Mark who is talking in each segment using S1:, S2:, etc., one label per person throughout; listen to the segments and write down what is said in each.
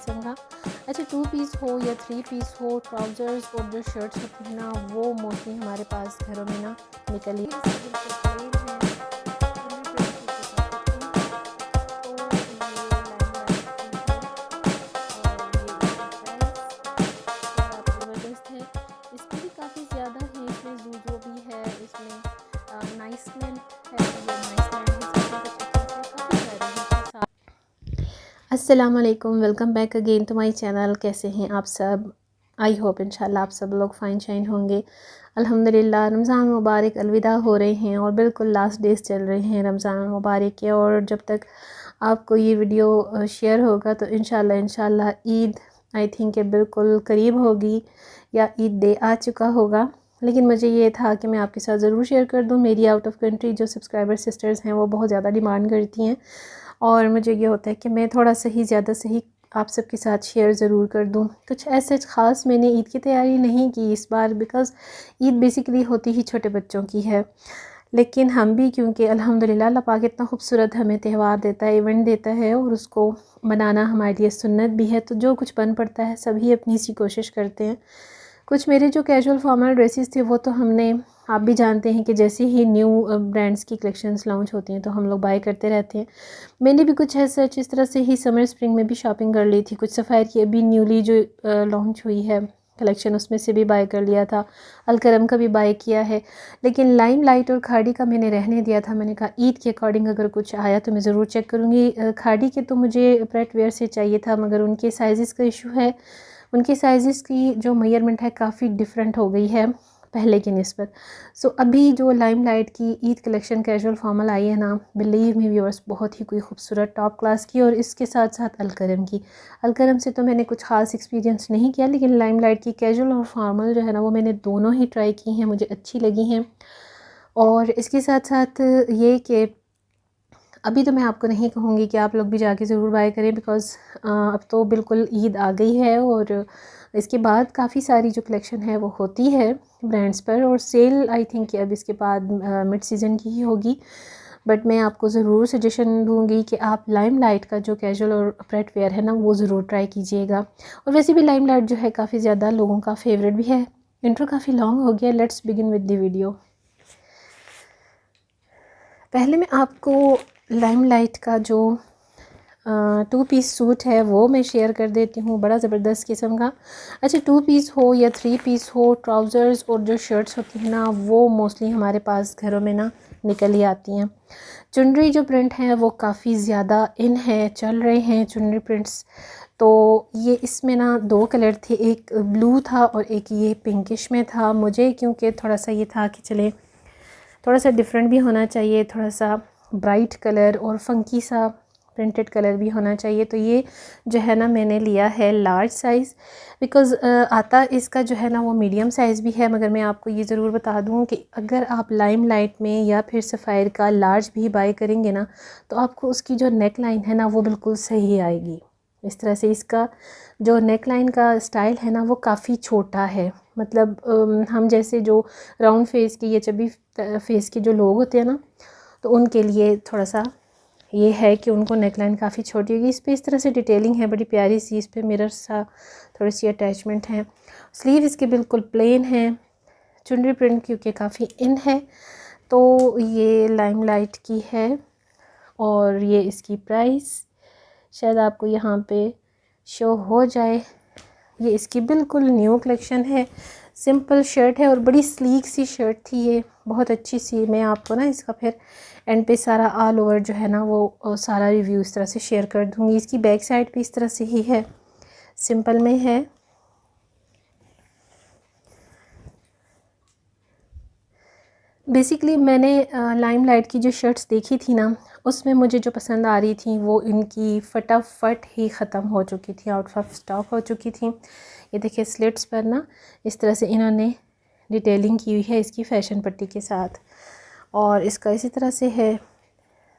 S1: किस्म का। अच्छा 2 पीस हो या 3 पीस हो, ट्राउज़र्स और जो शर्ट्स होती हैं ना वो मोस्टली हमारे पास घरों में ना निकल ही है। इसकी भी काफ़ी ज़्यादा है, इसमें जूजो भी है, इसमें नाइसलैंड है, ये नाइसलैंड अस्सलाम वालेकुम, welcome back again to my channel. कैसे हैं आप सब? आई होप इंशाल्लाह आप सब लोग फ़ाइन शाइन होंगे। अल्हम्दुलिल्लाह रमज़ान मुबारक अलविदा हो रहे हैं और बिल्कुल लास्ट डेज़ चल रहे हैं रमज़ान मुबारक के। और जब तक आपको ये वीडियो शेयर होगा तो इंशाल्लाह ईद आई थिंक के बिल्कुल करीब होगी या ईद डे आ चुका होगा। लेकिन मुझे ये था कि मैं आपके साथ ज़रूर शेयर कर दूँ। मेरी आउट ऑफ कंट्री जो सब्सक्राइबर सिस्टर्स हैं वो बहुत ज़्यादा डिमांड करती हैं और मुझे ये होता है कि मैं थोड़ा सही ज़्यादा सही आप सबके साथ शेयर ज़रूर कर दूँ। कुछ ऐसे ख़ास मैंने ईद की तैयारी नहीं की इस बार, बिकॉज़ ईद बेसिकली होती ही छोटे बच्चों की है। लेकिन हम भी क्योंकि अल्हम्दुलिल्लाह अल्लाह पाक इतना खूबसूरत हमें त्यौहार देता है, इवेंट देता है और उसको मनाना हमारे लिए सुन्नत भी है, तो जो कुछ बन पड़ता है सभी अपनी सी कोशिश करते हैं। कुछ मेरे जो कैजुअल फॉर्मल ड्रेसेस थे वो तो हमने, आप भी जानते हैं कि जैसे ही न्यू ब्रांड्स की कलेक्शंस लॉन्च होती हैं तो हम लोग बाय करते रहते हैं। मैंने भी कुछ ऐसा इस तरह से ही समर स्प्रिंग में भी शॉपिंग कर ली थी। कुछ सफ़ायर की अभी न्यूली जो लॉन्च हुई है कलेक्शन उसमें से भी बाय कर लिया था। अलकरम का भी बाय किया है। लेकिन लाइम लाइट और खाड़ी का मैंने रहने दिया था। मैंने कहा ईद के अकॉर्डिंग अगर कुछ आया तो मैं ज़रूर चेक करूँगी। खाड़ी के तो मुझे प्रेट वेयर से चाहिए था मगर उनके साइज़ का इशू है। उनके साइज़ की जो मेजरमेंट है काफ़ी डिफरेंट हो गई है पहले की निस्बत। सो अभी जो लाइम लाइट की ईद कलेक्शन कैजुअल फॉर्मल आई है ना, बिलीव मी व्यूअर्स, बहुत ही कोई खूबसूरत टॉप क्लास की। और इसके साथ साथ अलकरम की, अलकरम से तो मैंने कुछ ख़ास एक्सपीरियंस नहीं किया, लेकिन लाइम लाइट की कैजुअल और फॉर्मल जो है ना वो मैंने दोनों ही ट्राई की हैं, मुझे अच्छी लगी हैं। और इसके साथ साथ ये कि अभी तो मैं आपको नहीं कहूँगी कि आप लोग भी जाके ज़रूर बाय करें, बिकॉज़ अब तो बिल्कुल ईद आ गई है और इसके बाद काफ़ी सारी जो कलेक्शन है वो होती है ब्रांड्स पर। और सेल आई थिंक कि अब इसके बाद मिड सीज़न की ही होगी। बट मैं आपको ज़रूर सजेशन दूँगी कि आप लाइम लाइट का जो कैजुअल और प्रेट वेयर है ना वो ज़रूर ट्राई कीजिएगा। और वैसे भी लाइम लाइट जो है काफ़ी ज़्यादा लोगों का फेवरेट भी है। इंट्रो काफ़ी लॉन्ग हो गया, let's begin with the video. पहले मैं आपको लाइम लाइट का जो 2 पीस सूट है वो मैं शेयर कर देती हूँ, बड़ा ज़बरदस्त किस्म का। अच्छा 2 पीस हो या 3 पीस हो, ट्राउज़र्स और जो शर्ट्स होती हैं ना वो मोस्टली हमारे पास घरों में ना निकल ही आती हैं। चुनरी जो प्रिंट है वो काफ़ी ज़्यादा इन है, चल रहे हैं चुनरी प्रिंट्स। तो ये इसमें ना 2 कलर थे, एक ब्लू था और एक ये पिंकिश में था। मुझे क्योंकि थोड़ा सा ये था कि चले थोड़ा सा डिफरेंट भी होना चाहिए, थोड़ा सा ब्राइट कलर और फंकी सा प्रिंटेड कलर भी होना चाहिए, तो ये जो है ना मैंने लिया है लार्ज साइज़, बिकॉज़ आता इसका जो है ना वो मीडियम साइज़ भी है। मगर मैं आपको ये ज़रूर बता दूँ कि अगर आप लाइम लाइट में या फिर सफ़ायर का लार्ज भी बाय करेंगे ना तो आपको उसकी जो नेक लाइन है ना वो बिल्कुल सही आएगी। इस तरह से इसका जो नेक लाइन का स्टाइल है ना वो काफ़ी छोटा है। मतलब हम जैसे जो राउंड फेस के या चबी फेस के जो लोग होते हैं ना तो उनके लिए थोड़ा सा ये है कि उनको नेकलाइन काफ़ी छोटी होगी। इस पर इस तरह से डिटेलिंग है बड़ी प्यारी सी, इस पर मिरर सा थोड़ी सी अटैचमेंट है। स्लीव इसके बिल्कुल प्लेन है। चुनरी प्रिंट क्योंकि काफ़ी इन है तो ये लाइम लाइट की है। और ये इसकी प्राइस शायद आपको यहाँ पे शो हो जाए। ये इसकी बिल्कुल न्यू कलेक्शन है, सिंपल शर्ट है और बड़ी स्लीक सी शर्ट थी ये, बहुत अच्छी सी। मैं आपको ना इसका फिर एंड पे सारा ऑल ओवर जो है ना वो सारा रिव्यू इस तरह से शेयर कर दूँगी। इसकी बैक साइड भी इस तरह से ही है, सिंपल में है। बेसिकली मैंने लाइम लाइट की जो शर्ट्स देखी थी ना उसमें मुझे जो पसंद आ रही थी वो इनकी फटाफट ही ख़त्म हो चुकी थी, आउट ऑफ स्टॉक हो चुकी थी। ये देखिए स्लिट्स पर ना इस तरह से इन्होंने डिटेलिंग की हुई है इसकी फैशन पट्टी के साथ। और इसका इसी तरह से है,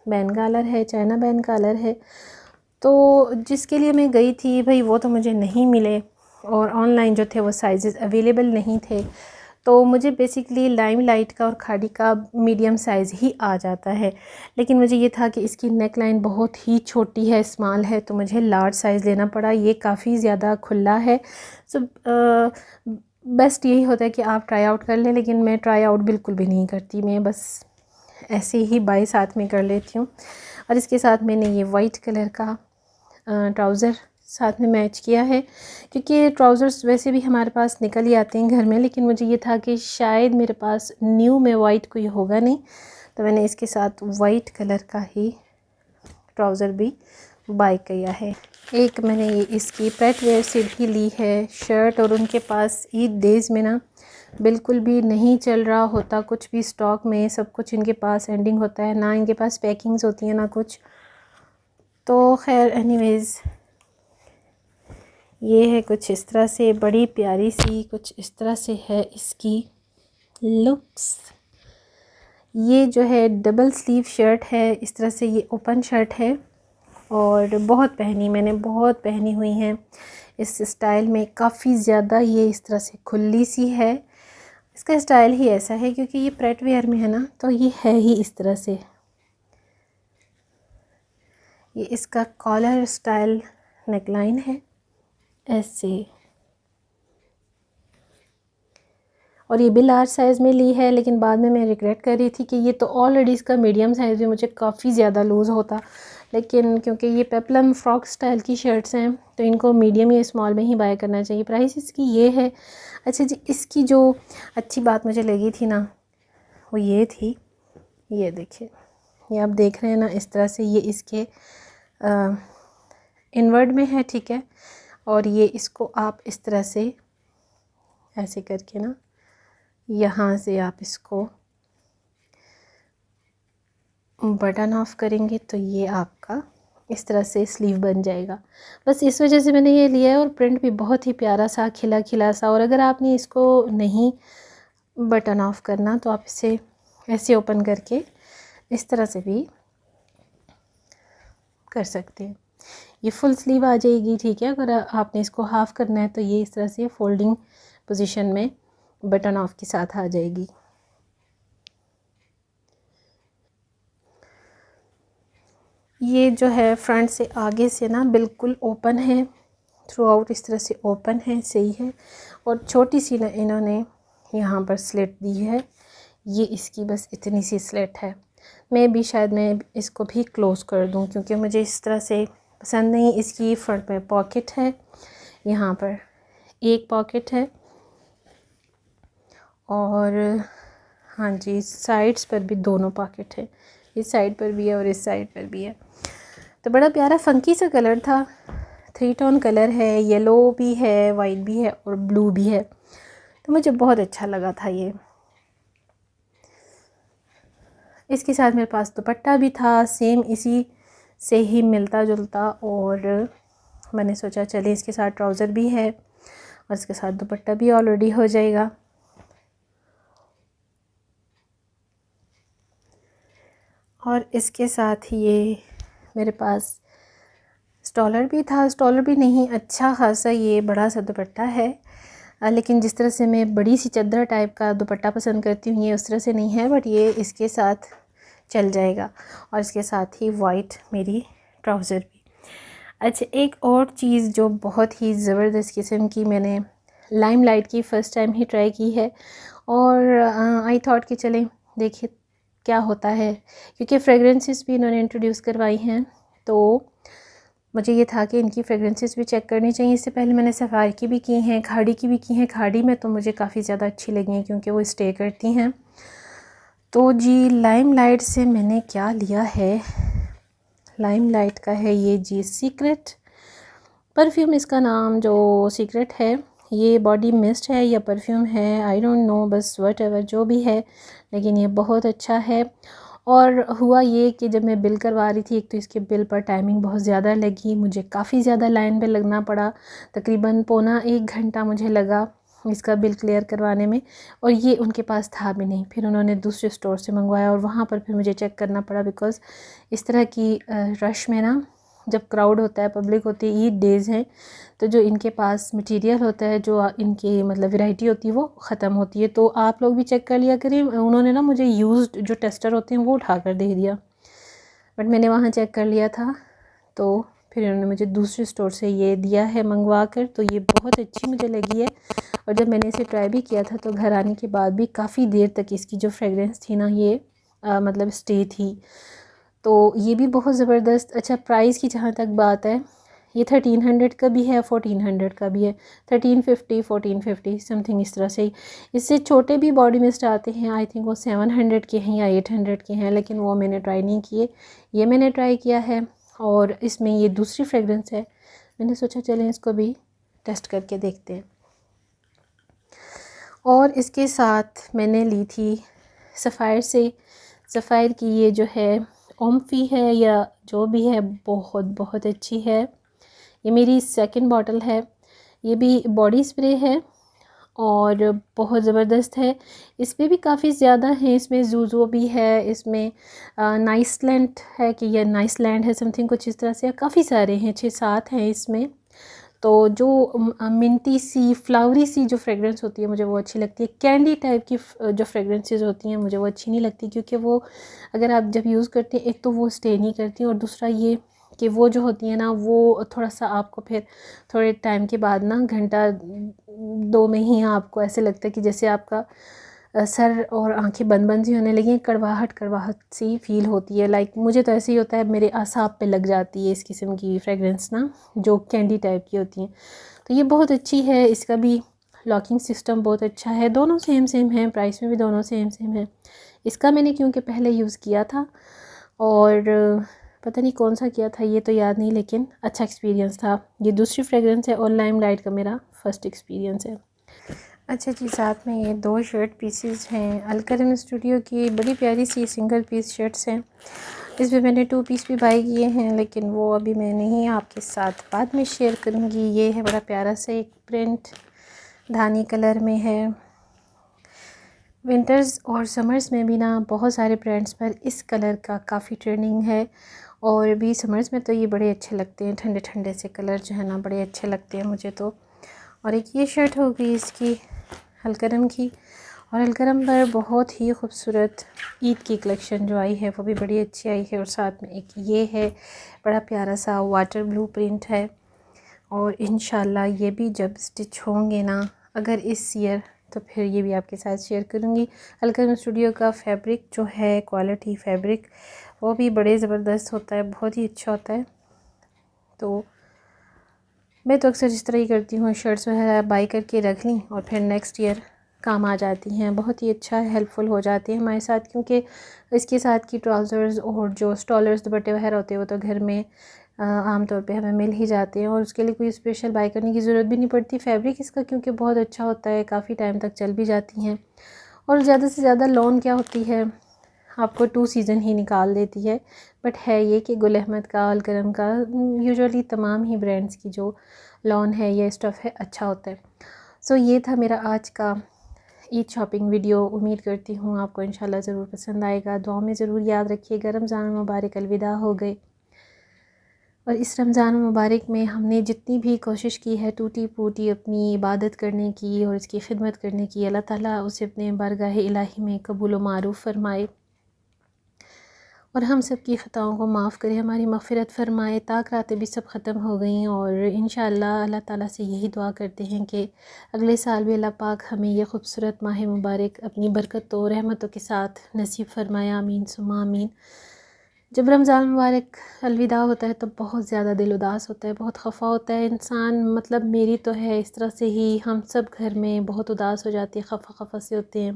S1: बैन कॉलर है, चाइना बैन कॉलर है। तो जिसके लिए मैं गई थी भाई वो तो मुझे नहीं मिले और ऑनलाइन जो थे वो साइज़ अवेलेबल नहीं थे। तो मुझे बेसिकली लाइम लाइट का और खाड़ी का मीडियम साइज़ ही आ जाता है, लेकिन मुझे ये था कि इसकी नेक लाइन बहुत ही छोटी है, स्मॉल है, तो मुझे लार्ज साइज़ लेना पड़ा। ये काफ़ी ज़्यादा खुला है। सो बेस्ट यही होता है कि आप ट्राई आउट कर लें, लेकिन मैं ट्राई आउट बिल्कुल भी नहीं करती, मैं बस ऐसे ही बाय साथ में कर लेती हूँ। और इसके साथ मैंने ये वाइट कलर का ट्राउज़र साथ में मैच किया है, क्योंकि ट्राउज़र्स वैसे भी हमारे पास निकल ही आते हैं घर में, लेकिन मुझे ये था कि शायद मेरे पास न्यू में वाइट कोई होगा नहीं, तो मैंने इसके साथ वाइट कलर का ही ट्राउज़र भी बाय किया है। एक मैंने ये इसकी पेट वेयर से भी ली है शर्ट, और उनके पास ईद डेज़ में ना बिल्कुल भी नहीं चल रहा होता कुछ भी स्टॉक में, सब कुछ इनके पास एंडिंग होता है, ना इनके पास पैकिंग्स होती हैं ना कुछ। तो खैर एनीवेज़ ये है कुछ इस तरह से, बड़ी प्यारी सी कुछ इस तरह से है इसकी लुक्स। ये जो है डबल स्लीव शर्ट है, इस तरह से ये ओपन शर्ट है, और बहुत पहनी मैंने, बहुत पहनी हुई हैं इस स्टाइल में, काफ़ी ज़्यादा ये इस तरह से खुली सी है। इसका स्टाइल ही ऐसा है क्योंकि ये प्रेट वेयर में है ना, तो ये है ही इस तरह से। ये इसका कॉलर स्टाइल नेकलाइन है ऐसे, और ये भी लार्ज साइज़ में ली है, लेकिन बाद में मैं रिग्रेट कर रही थी कि ये तो ऑलरेडी इसका मीडियम साइज़ भी मुझे काफ़ी ज़्यादा लूज़ होता, लेकिन क्योंकि ये पेप्लम फ्रॉक स्टाइल की शर्ट्स हैं तो इनको मीडियम या स्मॉल में ही बाय करना चाहिए। प्राइस इसकी ये है। अच्छा जी, इसकी जो अच्छी बात मुझे लगी थी ना वो ये थी, ये देखिए, ये आप देख रहे हैं ना इस तरह से, ये इसके इनवर्ड में है, ठीक है, और ये इसको आप इस तरह से ऐसे करके ना यहाँ से आप इसको बटन ऑफ करेंगे तो ये आपका इस तरह से स्लीव बन जाएगा। बस इस वजह से मैंने ये लिया है, और प्रिंट भी बहुत ही प्यारा सा खिला खिला सा। और अगर आपने इसको नहीं बटन ऑफ करना तो आप इसे ऐसे ओपन करके इस तरह से भी कर सकते हैं। ये फुल स्लीव आ जाएगी, ठीक है। अगर आपने इसको हाफ़ करना है तो ये इस तरह से फोल्डिंग पोजीशन में बटन ऑफ के साथ आ जाएगी। ये जो है फ्रंट से आगे से ना बिल्कुल ओपन है, थ्रू आउट इस तरह से ओपन है, सही है। और छोटी सी ना इन्होंने यहाँ पर स्लिट दी है, ये इसकी बस इतनी सी स्लिट है। मैं इसको भी क्लोज़ कर दूँ क्योंकि मुझे इस तरह से पसंद नहीं। इसकी फ्रंट में पॉकेट है, यहाँ पर एक पॉकेट है, और हाँ जी साइड्स पर भी दोनों पॉकेट है, इस साइड पर भी है और इस साइड पर भी है। तो बड़ा प्यारा फंकी सा कलर था, 3 टोन कलर है, येलो भी है, वाइट भी है और ब्लू भी है, तो मुझे बहुत अच्छा लगा था ये। इसके साथ मेरे पास दुपट्टा भी था, सेम इसी से ही मिलता जुलता, और मैंने सोचा चलिए इसके साथ ट्राउज़र भी है और इसके साथ दुपट्टा भी ऑलरेडी हो जाएगा। और इसके साथ ये मेरे पास स्टॉलर भी था, स्टॉलर भी नहीं, अच्छा खासा ये बड़ा सा दुपट्टा है, लेकिन जिस तरह से मैं बड़ी सी चादर टाइप का दुपट्टा पसंद करती हूँ ये उस तरह से नहीं है, बट ये इसके साथ चल जाएगा। और इसके साथ ही वाइट मेरी ट्राउज़र भी। अच्छा, एक और चीज़ जो बहुत ही ज़बरदस्त किस्म की मैंने लाइम लाइट की फ़र्स्ट टाइम ही ट्राई की है, और आई थॉट कि चलें देखिए क्या होता है, क्योंकि फ्रेगरेंसेस भी इन्होंने इंट्रोड्यूस करवाई हैं, तो मुझे ये था कि इनकी फ्रेगरेंसेस भी चेक करनी चाहिए। इससे पहले मैंने सफ़ारी की भी की हैं, खाड़ी की भी की हैं। खाड़ी में तो मुझे काफ़ी ज़्यादा अच्छी लगी हैं क्योंकि वो स्टे करती हैं। तो जी लाइम लाइट से मैंने क्या लिया है, लाइम लाइट का है ये जी सीक्रेट परफ्यूम, इसका नाम जो सीक्रेट है, ये बॉडी मिस्ट है या परफ्यूम है आई डोंट नो, बस व्हाटएवर जो भी है, लेकिन ये बहुत अच्छा है। और हुआ ये कि जब मैं बिल करवा रही थी, एक तो इसके बिल पर टाइमिंग बहुत ज़्यादा लगी, मुझे काफ़ी ज़्यादा लाइन पे लगना पड़ा, तकरीबन पौना 1 घंटा मुझे लगा इसका बिल क्लियर करवाने में, और ये उनके पास था भी नहीं। फिर उन्होंने दूसरे स्टोर से मंगवाया और वहाँ पर फिर मुझे चेक करना पड़ा, बिकॉज़ इस तरह की रश में ना जब क्राउड होता है, पब्लिक होती है, ईद डेज़ हैं, तो जो इनके पास मटेरियल होता है, जो इनकी मतलब वैरायटी होती है वो ख़त्म होती है। तो आप लोग भी चेक कर लिया करें। उन्होंने ना मुझे यूज्ड जो टेस्टर होते हैं वो उठा कर दे दिया, बट मैंने वहाँ चेक कर लिया था, तो फिर उन्होंने मुझे दूसरे स्टोर से ये दिया है मंगवा कर। तो ये बहुत अच्छी मुझे लगी है, और जब मैंने इसे ट्राई भी किया था तो घर आने के बाद भी काफ़ी देर तक इसकी जो फ्रेगरेंस थी ना, ये मतलब स्टे थी। तो ये भी बहुत ज़बरदस्त। अच्छा, प्राइस की जहाँ तक बात है, ये 1300 का भी है, 1400 का भी है, 1350 1450 समथिंग इस तरह से ही। इससे छोटे भी बॉडी मिस्ट आते हैं, आई थिंक वो 700 के हैं या 800 के हैं, लेकिन वो मैंने ट्राई नहीं किए। ये मैंने ट्राई किया है, और इसमें ये दूसरी फ्रेगरेंस है। मैंने सोचा चलें इसको भी टेस्ट करके देखते हैं। और इसके साथ मैंने ली थी सफ़ायर से, सफ़ायर की ये जो है ओम्फी है या जो भी है, बहुत बहुत अच्छी है। ये मेरी सेकंड बॉटल है। ये भी बॉडी स्प्रे है और बहुत ज़बरदस्त है। इसमें भी काफ़ी ज़्यादा है, इसमें जूजो भी है, इसमें नाइसलैंड है कि यह नाइसलैंड है समथिंग कुछ इस तरह से, काफ़ी सारे हैं, 6-7 हैं इसमें। तो जो मिंटी सी फ्लावरी सी जो फ्रेगरेंस होती है मुझे वो अच्छी लगती है। कैंडी टाइप की जो फ्रेगरेंसेस होती हैं मुझे वो अच्छी नहीं लगती, क्योंकि वो अगर आप जब यूज़ करते हैं, एक तो वो स्टे नहीं करती, और दूसरा ये कि वो जो होती है ना, वो थोड़ा सा आपको फिर थोड़े टाइम के बाद ना, घंटा 2 में ही आपको ऐसे लगता है कि जैसे आपका सर और आंखें बंद बंद सी होने लगी, कड़वाहट कड़वाहट सी फील होती है। लाइक मुझे तो ऐसे ही होता है, मेरे आसाब पे लग जाती है इस किस्म की फ्रेगरेंस ना, जो कैंडी टाइप की होती हैं। तो ये बहुत अच्छी है, इसका भी लॉकिंग सिस्टम बहुत अच्छा है। दोनों सेम सेम हैं, प्राइस में भी दोनों सेम सेम है। इसका मैंने क्योंकि पहले यूज़ किया था, और पता नहीं कौन सा किया था ये तो याद नहीं, लेकिन अच्छा एक्सपीरियंस था। ये दूसरी फ्रेगरेंस है, और लाइम लाइट का मेरा फ़र्स्ट एक्सपीरियंस है। अच्छा जी, साथ में ये 2 शर्ट पीसेस हैं अलकरम स्टूडियो की, बड़ी प्यारी सी सिंगल पीस शर्ट्स हैं। इसमें मैंने 2 पीस भी बाई किए हैं, लेकिन वो अभी मैं नहीं आपके साथ बाद में शेयर करूँगी। ये है बड़ा प्यारा सा एक प्रिंट, धानी कलर में है। विंटर्स और समर्स में भी ना बहुत सारे ब्रांड्स पर इस कलर का काफ़ी ट्रेंडिंग है, और भी समर्स में तो ये बड़े अच्छे लगते हैं, ठंडे ठंडे से कलर जो है ना बड़े अच्छे लगते हैं मुझे तो। और एक ये शर्ट हो गई इसकी अलकरम की, और अलकरम पर बहुत ही खूबसूरत ईद की कलेक्शन जो आई है वो भी बड़ी अच्छी आई है। और साथ में एक ये है बड़ा प्यारा सा वाटर ब्लू प्रिंट है, और इंशाल्लाह ये भी जब स्टिच होंगे ना, अगर इस ईयर, तो फिर ये भी आपके साथ शेयर करूँगी। अलकरम स्टूडियो का फैब्रिक जो है, क्वालिटी फैब्रिक, वो भी बड़े ज़बरदस्त होता है, बहुत ही अच्छा होता है। तो मैं तो अक्सर इस तरह ही करती हूँ, शर्ट्स वगैरह बाई करके रख ली और फिर नेक्स्ट ईयर काम आ जाती हैं। बहुत ही अच्छा हेल्पफुल हो जाती है हमारे साथ, क्योंकि इसके साथ की ट्राउज़र्स और जो स्टॉलर्स दुपट्टे वगैरह होते हैं वो तो घर में आम तौर पे हमें मिल ही जाते हैं, और उसके लिए कोई स्पेशल बाई करने की ज़रूरत भी नहीं पड़ती। फैब्रिक इसका क्योंकि बहुत अच्छा होता है, काफ़ी टाइम तक चल भी जाती हैं। और ज़्यादा से ज़्यादा लॉन क्या होती है, आपको 2 सीज़न ही निकाल देती है। बट है ये कि गुल अहमद का, अलकरम का, यूजुअली तमाम ही ब्रांड्स की जो लॉन है, ये स्टफ़ है, अच्छा होता है। सो ये था मेरा आज का ईद शॉपिंग वीडियो। उम्मीद करती हूँ आपको इंशाल्लाह ज़रूर पसंद आएगा। दुआ में ज़रूर याद रखिएगा। रमज़ान मुबारक अलविदा हो गए, और इस रमज़ान मुबारक में हमने जितनी भी कोशिश की है टूटी फूटी अपनी इबादत करने की और इसकी खिदमत करने की, अल्लाह ताला उसे अपने बारगाह इलाही में कबूल व मारूफ़ फरमाए, और हम सब की ख़ताओं को माफ़ करे, हमारी मग़फ़िरत फ़रमाए। ताक रातें भी सब ख़त्म हो गई, और इंशाअल्लाह अल्लाह ताला से यही दुआ करते हैं कि अगले साल भी अल्लाह पाक हमें ये ख़ूबसूरत माह मुबारक अपनी बरकत और रहमतों के साथ नसीब फ़रमाए। आमीन सुम्मा आमीन। जब रमज़ान मुबारक अलविदा होता है तो बहुत ज़्यादा दिल उदास होता है, बहुत ख़फ़ा होता है इंसान। मतलब मेरी तो है इस तरह से ही, हम सब घर में बहुत उदास हो जाती है, ख़फ़ा ख़फ़ा से होते हैं।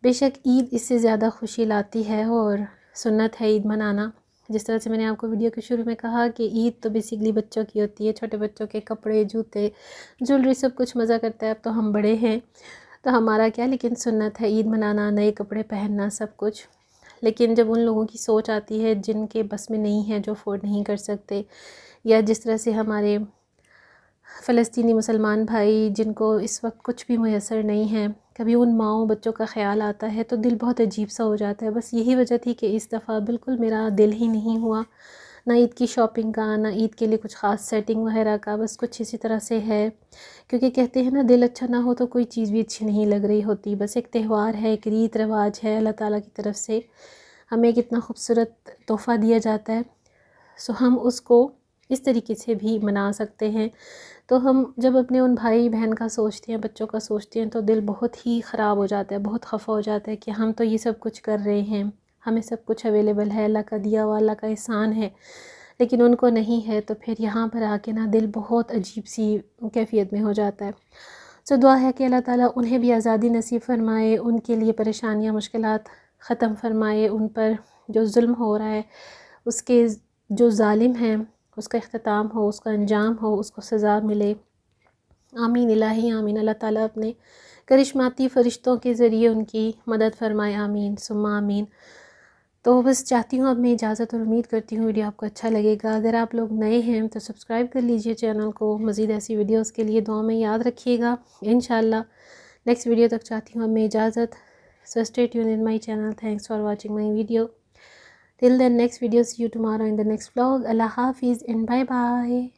S1: बेशक ईद इससे ज़्यादा खुशी लाती है, और सुन्नत है ईद मनाना। जिस तरह से मैंने आपको वीडियो के शुरू में कहा कि ईद तो बेसिकली बच्चों की होती है, छोटे बच्चों के कपड़े, जूते, ज्वेलरी, सब कुछ मज़ा करता है। अब तो हम बड़े हैं तो हमारा क्या, लेकिन सुन्नत है ईद मनाना, नए कपड़े पहनना, सब कुछ। लेकिन जब उन लोगों की सोच आती है जिनके बस में नहीं है, जो अफोर्ड नहीं कर सकते, या जिस तरह से हमारे फ़लस्तीनी मुसलमान भाई जिनको इस वक्त कुछ भी मुयस्सर नहीं है, कभी उन माँओं बच्चों का ख़्याल आता है तो दिल बहुत अजीब सा हो जाता है। बस यही वजह थी कि इस दफ़ा बिल्कुल मेरा दिल ही नहीं हुआ, ना ईद की शॉपिंग का, ना ईद के लिए कुछ ख़ास सेटिंग वगैरह का, बस कुछ इसी तरह से है। क्योंकि कहते हैं ना, दिल अच्छा ना हो तो कोई चीज़ भी अच्छी नहीं लग रही होती। बस एक त्यौहार है, एक रीत रिवाज है, अल्लाह ताला की तरफ से हमें कितना खूबसूरत तोहफ़ा दिया जाता है। सो हम उसको इस तरीके से भी मना सकते हैं। तो हम जब अपने उन भाई बहन का सोचते हैं, बच्चों का सोचते हैं, तो दिल बहुत ही ख़राब हो जाता है, बहुत खफ़ा हो जाता है कि हम तो ये सब कुछ कर रहे हैं, हमें सब कुछ अवेलेबल है, अल्लाह का दिया हुआ, अल्लाह का एहसान है, लेकिन उनको नहीं है। तो फिर यहाँ पर आके ना दिल बहुत अजीब सी कैफ़ियत में हो जाता है। सो दुआ है कि अल्लाह ताला उन्हें भी आज़ादी नसीब फ़रमाए, उनके लिए परेशानियाँ मुश्किलात ख़त्म फ़रमाए, उन पर जो जुल्म हो रहा है उसके जो ज़ालिम हैं उसका इख्तिताम हो, उसका अंजाम हो, उसको सज़ा मिले। आमीन इलाही आमीन। अल्लाह ताला अपने करिश्माती फ़रिश्तों के ज़रिए उनकी मदद फ़रमाए, आमीन सुम्मा आमीन। तो बस चाहती हूँ, अब मैं इजाज़त और उम्मीद करती हूँ वीडियो आपको अच्छा लगेगा। अगर आप लोग नए हैं तो सब्सक्राइब कर लीजिए चैनल को। मज़ीद ऐसी वीडियोस के लिए दुआ में याद रखिएगा। इंशाल्लाह नेक्स्ट वीडियो तक चाहती हूँ अब मैं इजाज़त। So stay tuned in my channel. Thanks for watching my video. Till then next video, see you tomorrow in the next vlog. अल्लाह हाफिज़ एंड बाय बाय।